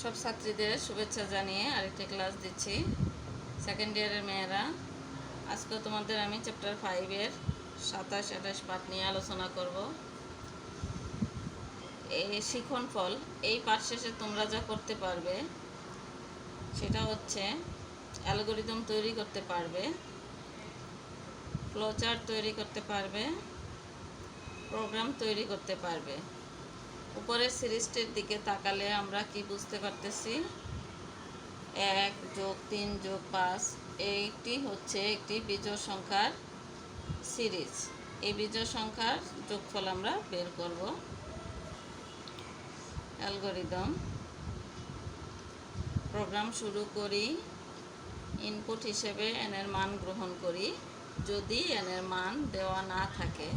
সব ছাত্রীদের শুভেচ্ছা জানিয়ে আরেকটি ক্লাস দিচ্ছি। সেকেন্ড ইয়ারের মেয়েরা, আজকে তোমাদের আমি চ্যাপ্টার 5-এর 27-28 পাঠ নিয়ে আলোচনা করব। এই শিক্ষণফল, এই পাঠ শেষে তোমরা যা করতে পারবে সেটা হচ্ছে অ্যালগরিদম তৈরি করতে পারবে, ফ্লোচার্ট তৈরি করতে পারবে, প্রোগ্রাম তৈরি করতে পারবে। উপরের সিরিজটির দিকে তাকালে আমরা কি বুঝতে পারতেছি? 1 + 3 + 5 এইটি হচ্ছে একটি বিজোড় সংখ্যার সিরিজ। এই বিজোড় সংখ্যার যোগফল আমরা বের করব। অ্যালগরিদম প্রোগ্রাম শুরু করি, ইনপুট হিসেবে n এর মান গ্রহণ করি। যদি n এর মান দেওয়া না থাকে,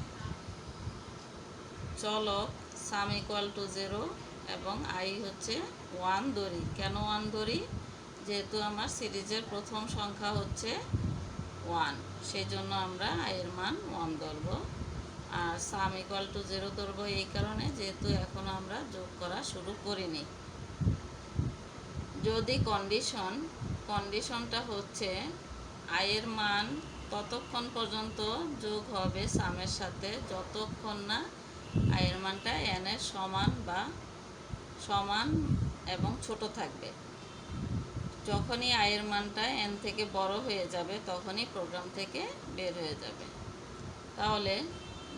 চলক সাম = 0 এবং i হচ্ছে 1 ধরি। কেন 1 ধরি? যেহেতু আমার সিরিজের প্রথম সংখ্যা হচ্ছে 1, সেই জন্য আমরা i এর মান 1 ধরব। আর সাম = 0 ধরব এই কারণে, যেহেতু এখন আমরা যোগ করা শুরু করিনি। যদি কন্ডিশনটা হচ্ছে i এর মান ততক্ষণ পর্যন্ত যোগ হবে সামের সাথে যতক্ষণ না i এর মানটা n এর সমান এবং ছোট থাকবে। যখনই i এর মানটা n থেকে বড় হয়ে যাবে তখনই প্রোগ্রাম থেকে বের হয়ে যাবে। তাহলে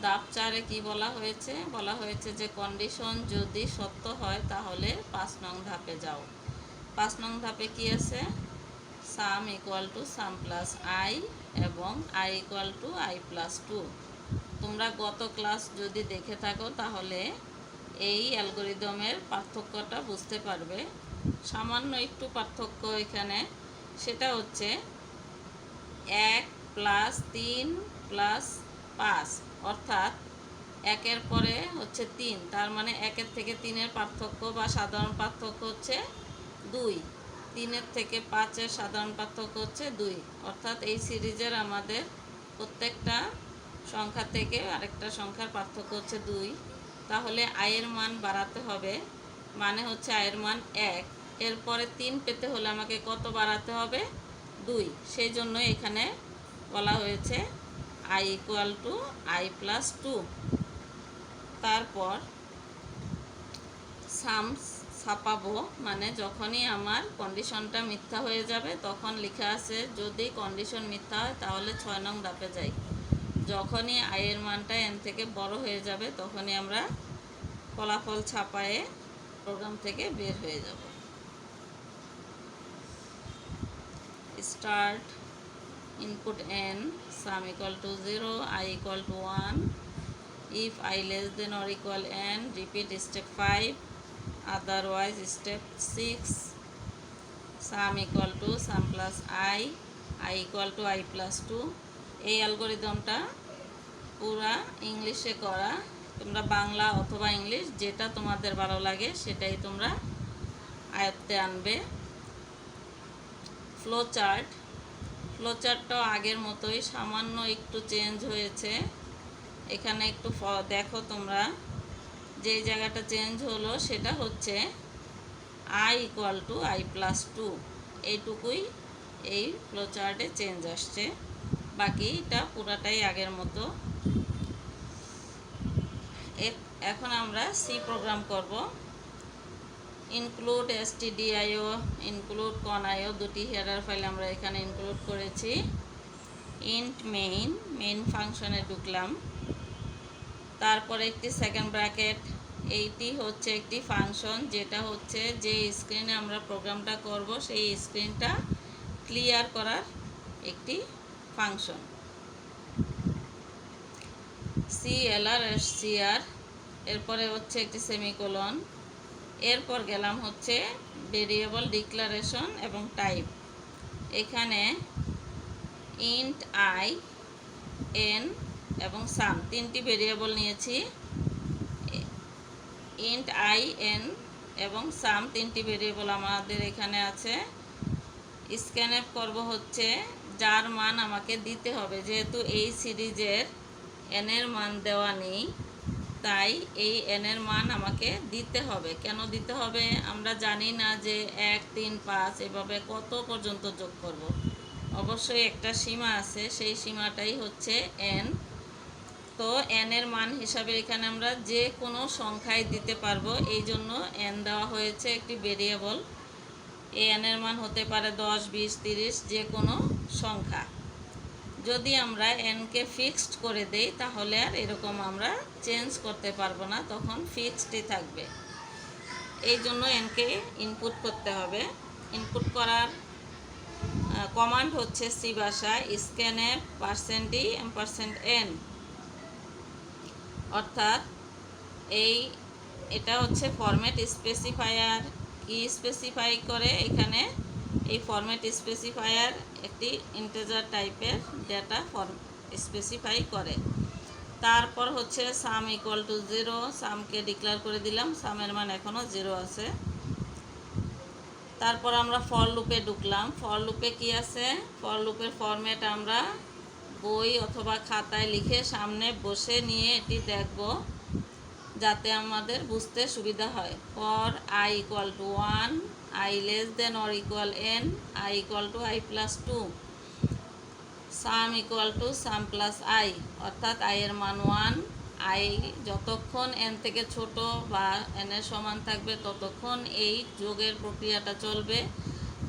ধাপ 4-এ কি বলা হয়েছে যে কন্ডিশন যদি সত্য হয় তাহলে 5 নং ধাপে যাও। 5 নং ধাপে কি আছে? সাম = সাম প্লাস i এবং i = i + 2। তোমরা গত ক্লাস যদি দেখে থাকো তাহলে এই অ্যালগরিদমের পার্থক্যটা বুঝতে পারবে। সামান্য একটু পার্থক্য এখানে, সেটা হচ্ছে 1 + 3 + 5, অর্থাৎ 1-এর পরে হচ্ছে 3, তার মানে 1-এর থেকে 3-এর পার্থক্য বা সাধারণ পার্থক্য হচ্ছে 2। 3-এর থেকে 5-এর সাধারণ পার্থক্য হচ্ছে 2, অর্থাৎ এই সিরিজের আমাদের প্রত্যেকটা সংখ্যা থেকে আরেকটা সংখ্যার পার্থক্য হচ্ছে 2। তাহলে i এর মান বাড়াতে হবে, মানে হচ্ছে i এর মান 1, এরপরে 3 পেতে হলে আমাকে কত বাড়াতে হবে? 2। সেই জন্য এখানে বলা হয়েছে i = i + 2। তারপর সাম ছাপাবো, মানে যখনই আমার কন্ডিশনটা মিথ্যা হয়ে যাবে তখন লেখা আছে যদি কন্ডিশন মিথ্যা হয় তাহলে 6 নং ধাপে যাই। যখনই i এর মানটা n থেকে বড় হয়ে যাবে তখনই আমরা ফলাফল ছাপায়ে প্রোগ্রাম থেকে বের হয়ে যাব। Start input n, some = 0, i = 1, if i <= n, repeat step 5, otherwise step 6, some = some plus i, i = i + 2। এই অ্যালগরিদমটা পুরা ইংলিশে করা, তোমরা বাংলা অথবা ইংলিশ যেটা তোমাদের ভালো লাগে সেটাই তোমরা আয়ত্তে আনবে। ফ্লোচার্টটাও আগের মতোই, সামান্য একটু চেঞ্জ হয়েছে। এখানে একটু দেখো তোমরা, যেই জায়গাটা চেঞ্জ হলো সেটা হচ্ছে i = i + 2, এইটুকুই এই ফ্লোচার্টে চেঞ্জ আসছে, বাকিটা পুরাটাই আগের মতো। এখন আমরা সি প্রোগ্রাম করব। ইনক্লুড stdio, ইনক্লুড conio, দুটি হেডার ফাইল আমরা এখানে ইনক্লুড করেছি। ইন্ট মেইন ফাংশনে ঢুকলাম, তারপরে একটি সেকেন্ড ব্র্যাকেট। এইটি হচ্ছে একটি ফাংশন, যেটা হচ্ছে যে স্ক্রিনে আমরা প্রোগ্রামটা করব সেই স্ক্রিনটা ক্লিয়ার করার একটি ফাংশন। clr, এরপরে হচ্ছে একটি সেমিকোলন। এরপর গেলাম হচ্ছে ভেরিয়েবল ডিক্লারেশন এবং টাইপ। এখানে ইন্ট i, n এবং সাম তিনটি ভেরিয়েবল নিয়েছি। ইন্ট i, n এবং সাম তিনটি ভেরিয়েবল আমাদের এখানে আছে। স্ক্যানএফ করব হচ্ছে যার মান আমাকে দিতে হবে, যেহেতু এই সিরিজের n এর মান দেওয়া নেই তাই এই n এর মান আমাকে দিতে হবে। কেন দিতে হবে? আমরা জানি না যে 1, 3, 5 এভাবে কত পর্যন্ত যোগ করব। অবশ্যই একটা সীমা আছে, সেই সীমাটাই হচ্ছে n। তো n এর মান হিসাবে এখানে আমরা যে কোনো সংখ্যায় দিতে পারবো, এই জন্য n দেওয়া হয়েছে একটি ভেরিয়েবল। এই n এর মান হতে পারে 10, 20, 30 যে কোনো সংখ্যা। যদি আমরা nকে ফিক্সড করে দেই তাহলে আর এরকম আমরা চেঞ্জ করতে পারবো না, তখন ফিক্সডই থাকবে। এই জন্য nকে ইনপুট করতে হবে। ইনপুট করার কমান্ড হচ্ছে সি ভাষায় স্ক্যানএফ %d&n, অর্থাৎ এটা হচ্ছে ফরম্যাট স্পেসিফায়ার। কি স্পেসিফাই করে এখানে? এই ফরম্যাট স্পেসিফায়ার একটি ইন্টিজার টাইপের ডেটা স্পেসিফাই করে। তারপর হচ্ছে সাম ইকুয়াল টু 0, সামকে ডিক্লেয়ার করে দিলাম, সামের মান এখনও 0 আছে। তারপর আমরা ফর লুপে ঢুকলাম। ফর লুপে কি আছে? ফর লুপের ফরম্যাট আমরা বই অথবা খাতায় লিখে সামনে বসে নিয়ে এটি দেখব, যাতে আমাদের বুঝতে সুবিধা হয়। For i equal to 1, i less than or equal n, i equal to i plus 2, some equal to some plus i, অর্থাৎ i এর মান 1, i যতক্ষণ n থেকে ছোট বা n এর সমান থাকবে ততক্ষণ এই যোগের প্রক্রিয়াটা চলবে।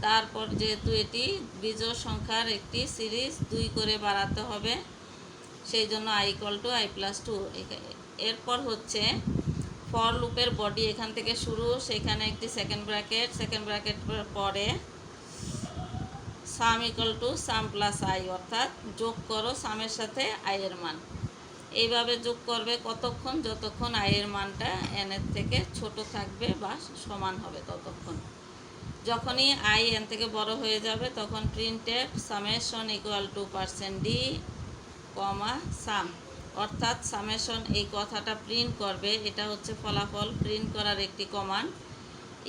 তারপর যেহেতু এটি বিজোড় সংখ্যার একটি সিরিজ 2 করে বাড়াতে হবে, সেই জন্য i equal to i plus 2। এরপর হচ্ছে ফর লুপের বডি এখান থেকে শুরু, সেখানে একটি সেকেন্ড ব্র্যাকেট পরে সাম equal to some plus i, অর্থাৎ যোগ করো সামের সাথে i এর মান। এইভাবে যোগ করবে কতক্ষণ? যতক্ষণ i এর মানটা n এর থেকে ছোট থাকবে বা সমান হবে ততক্ষণ। যখনই i n থেকে বড় হয়ে যাবে তখন printf summation equal to %d, সাম, অর্থাৎ সামেশন এই কথাটা প্রিন্ট করবে। এটা হচ্ছে ফলাফল প্রিন্ট করার একটি কমান্ড।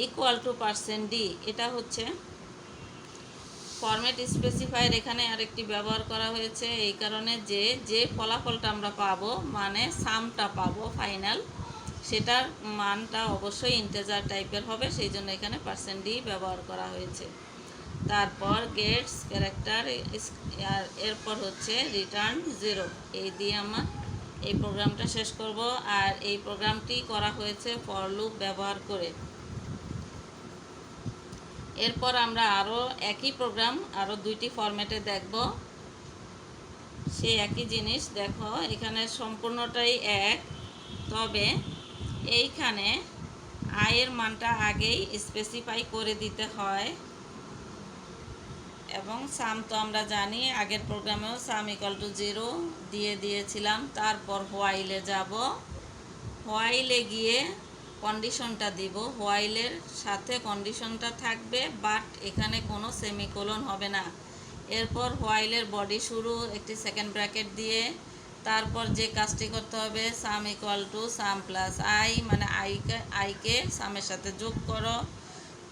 ইকুয়াল টু %d, এটা হচ্ছে ফরম্যাট স্পেসিফায়ার। এখানে আরেকটি ব্যবহার করা হয়েছে এই কারণে যে ফলাফলটা আমরা পাবো, মানে সামটা পাবো ফাইনাল, সেটার মানটা অবশ্যই ইন্টিজার টাইপের হবে, সেই জন্য এখানে %d ব্যবহার করা হয়েছে। তারপর গেটস ক্যারেক্টার, আর এরপর হচ্ছে রিটার্ন 0। এই দিয়ে আমরা এই প্রোগ্রামটা শেষ করব। আর এই প্রোগ্রামটি করা হয়েছে ফর লুপ ব্যবহার করে। এরপর আমরা আরও একই প্রোগ্রাম আরও 2টি ফরম্যাটে দেখব। সেই একই জিনিস দেখো, এখানে সম্পূর্ণটাই এক, তবে এইখানে i এর মানটা আগেই স্পেসিফাই করে দিতে হয়। এবং সাম তো আমরা জানি, আগের প্রোগ্রামেও সাম ইকুয়াল টু 0 দিয়েছিলাম। তারপর হোয়াইলে যাব, হোয়াইলে গিয়ে কন্ডিশনটা দিব, হোয়াইলের সাথে কন্ডিশনটা থাকবে, বাট এখানে কোনো সেমিকোলন হবে না। এরপর হোয়াইলের বডি শুরু একটি সেকেন্ড ব্র্যাকেট দিয়ে, তারপর যে কাজটি করতে হবে সাম equal to some plus i, মানে আইকে সামের সাথে যোগ করো।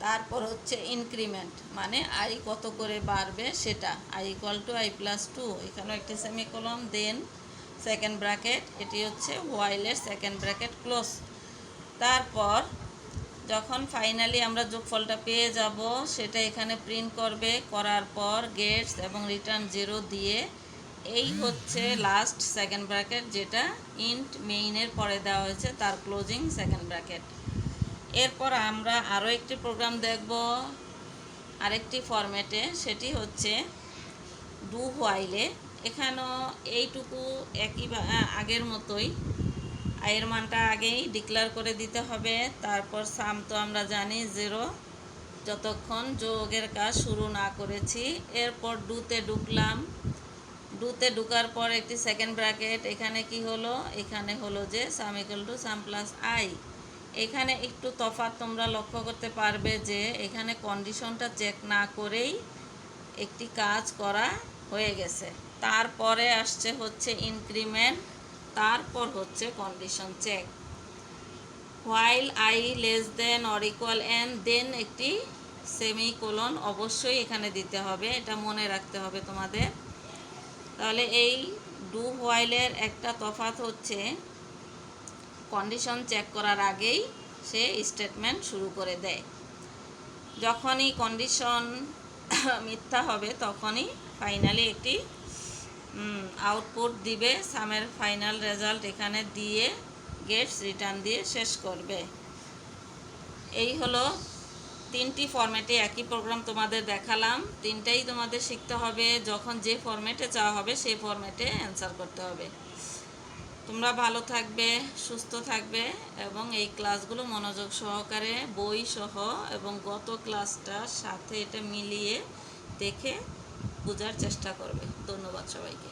তারপর হচ্ছে ইনক্রিমেন্ট, মানে i কত করে বাড়বে সেটা, i equal to i plus 2, এখানেও একটি সেমিকোলন, দেন সেকেন্ড ব্র্যাকেট, এটি হচ্ছে হোয়াইলের সেকেন্ড ব্র্যাকেট ক্লোজ। তারপর যখন ফাইনালি আমরা যোগফলটা পেয়ে যাব সেটা এখানে প্রিন্ট করবে। করার পর গেটস এবং রিটার্ন 0 দিয়ে, এই হচ্ছে লাস্ট সেকেন্ড ব্র্যাকেট, যেটা ইন্ট মেইনের পরে দেওয়া হয়েছে, তার ক্লোজিং সেকেন্ড ব্র্যাকেট। এরপর আমরা আরও একটি প্রোগ্রাম দেখব আরেকটি ফরম্যাটে, সেটি হচ্ছে ডু হোয়াইলে। এখানেও এইটুকু একই আগের মতোই, i এর মানটা আগেই ডিক্লেয়ার করে দিতে হবে। তারপর সাম তো আমরা জানি 0, যতক্ষণ যোগের কাজ শুরু না করেছি। এরপর ডুতে ঢুকলাম, ডুতে ঢুকার পর একটি সেকেন্ড ব্র্যাকেট, এখানে কি হলো? এখানে হলো যে সাম equal to some plus i। এখানে একটু তফাৎ তোমরা লক্ষ্য করতে পারবে যে এখানে কন্ডিশনটা চেক না করেই একটি কাজ করা হয়ে গেছে। তারপরে আসছে হচ্ছে ইনক্রিমেন্ট, তারপর হচ্ছে condition check. While i less than or equal n, then একটি সেমিকোলন অবশ্যই এখানে দিতে হবে, এটা মনে রাখতে হবে তোমাদের। তাহলে এই ডু হোয়াইলের একটা তফাৎ হচ্ছে কন্ডিশন চেক করার আগেই সে স্টেটমেন্ট শুরু করে দেয়। যখনই কন্ডিশন মিথ্যা হবে তখনই ফাইনালি একটি আউটপুট দিবে, সামের ফাইনাল রেজাল্ট এখানে দিয়ে গেটস রিটার্ন দিয়ে শেষ করবে। এই হলো 3টি ফরম্যাটে একই প্রোগ্রাম তোমাদের দেখালাম। 3টাই তোমাদের শিখতে হবে, যখন যে ফরম্যাটে চাওয়া হবে সেই ফরম্যাটে অ্যান্সার করতে হবে। তোমরা ভালো থাকবে, সুস্থ থাকবে এবং এই ক্লাসগুলো মনোযোগ সহকারে বই সহ এবং গত ক্লাসটার সাথে এটা মিলিয়ে দেখে বোঝার চেষ্টা করবে। ধন্যবাদ সবাইকে।